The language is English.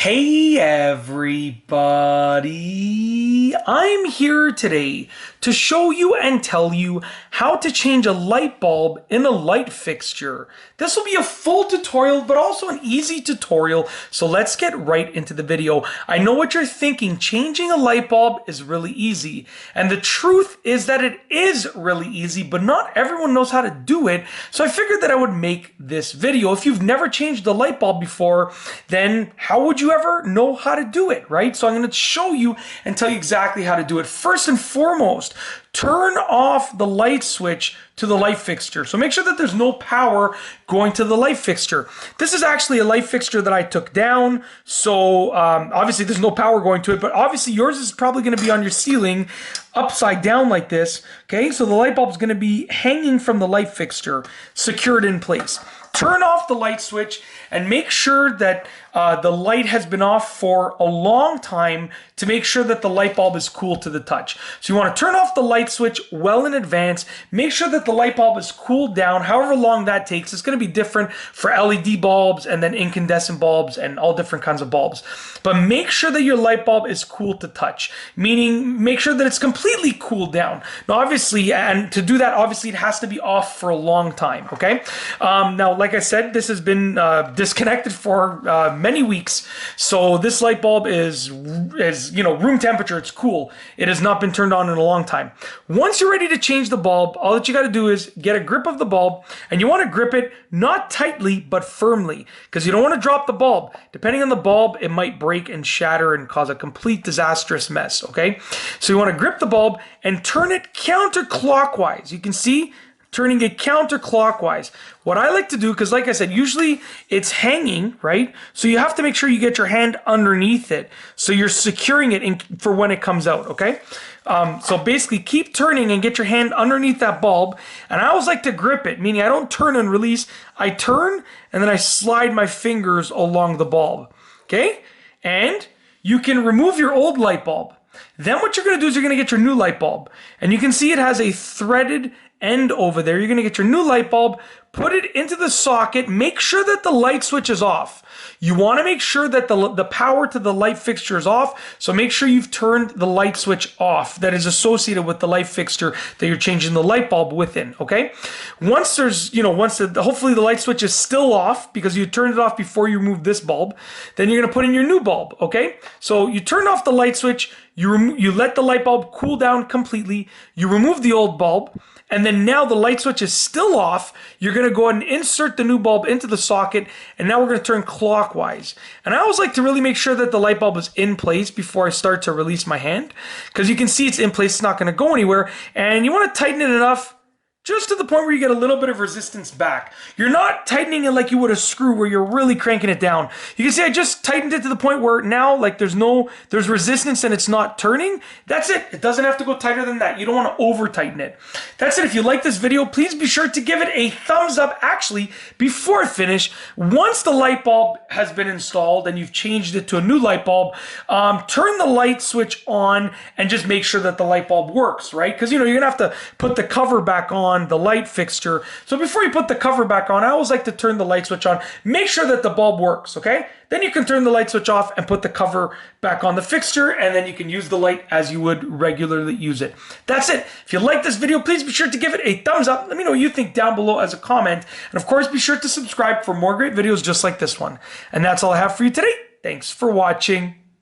Hey everybody, I'm here today to show you and tell you how to change a light bulb in a light fixture. This will be a full tutorial, but also an easy tutorial, so let's get right into the video. I know what you're thinking, changing a light bulb is really easy, and the truth is that it is really easy, but not everyone knows how to do it, so I figured that I would make this video. If you've never changed a light bulb before, then how would you ever know how to do it, right? So I'm going to show you and tell you exactly how to do it. First and foremost, turn off the light switch to the light fixture. So make sure that there's no power going to the light fixture. This is actually a light fixture that I took down. So obviously there's no power going to it, but obviously yours is probably going to be on your ceiling upside down like this. Okay, so the light bulb is going to be hanging from the light fixture, secured in place. Turn off the light switch and make sure that the light has been off for a long time to make sure that the light bulb is cool to the touch. So you want to turn off the light switch well in advance. Make sure that the light bulb is cooled down, however long that takes. It's going to be different for LED bulbs and then incandescent bulbs and all different kinds of bulbs. But make sure that your light bulb is cool to touch, meaning make sure that it's completely cooled down. Now obviously, and to do that, obviously it has to be off for a long time, okay? Now, like I said, this has been disconnected for many weeks, so this light bulb is room temperature. It's cool. It has not been turned on in a long time. Once you're ready to change the bulb, all that you got to do is get a grip of the bulb, and you want to grip it not tightly but firmly, because you don't want to drop the bulb. Depending on the bulb, it might break and shatter and cause a complete disastrous mess. Okay, so you want to grip the bulb and turn it counterclockwise. You can see turning it counterclockwise. What I like to do, because like I said, usually it's hanging, right? So you have to make sure you get your hand underneath it, so you're securing it for when it comes out, okay? So basically keep turning and get your hand underneath that bulb. And I always like to grip it, meaning I don't turn and release. I turn and then I slide my fingers along the bulb, okay? And you can remove your old light bulb. Then what you're gonna do is you're gonna get your new light bulb. And you can see it has a threaded end over there. You're going to get your new light bulb, put it into the socket, make sure that the light switch is off. You want to make sure that the power to the light fixture is off, so make sure you've turned the light switch off that is associated with the light fixture that you're changing the light bulb within, okay? Once there's, hopefully the light switch is still off because you turned it off before you removed this bulb, then you're going to put in your new bulb, okay? So you turn off the light switch, you let the light bulb cool down completely, you remove the old bulb, and then now the light switch is still off. You're going to go ahead and insert the new bulb into the socket, and now we're going to turn clockwise. And I always like to really make sure that the light bulb is in place before I start to release my hand, because you can see it's in place, it's not going to go anywhere, and you want to tighten it enough just to the point where you get a little bit of resistance back. You're not tightening it like you would a screw where you're really cranking it down. You can see I just tightened it to the point where now like there's resistance and it's not turning. That's it. It doesn't have to go tighter than that. You don't want to over tighten it. That's it. If you like this video, please be sure to give it a thumbs up. Actually, before I finish, once the light bulb has been installed and you've changed it to a new light bulb, turn the light switch on and just make sure that the light bulb works, right? Because you're gonna have to put the cover back on the light fixture. So before you put the cover back on, I always like to turn the light switch on. Make sure that the bulb works, okay? Then you can turn the light switch off and put the cover back on the fixture, and then you can use the light as you would regularly use it. That's it. If you like this video, please be sure to give it a thumbs up. Let me know what you think down below as a comment. And of course, be sure to subscribe for more great videos just like this one. And that's all I have for you today. Thanks for watching.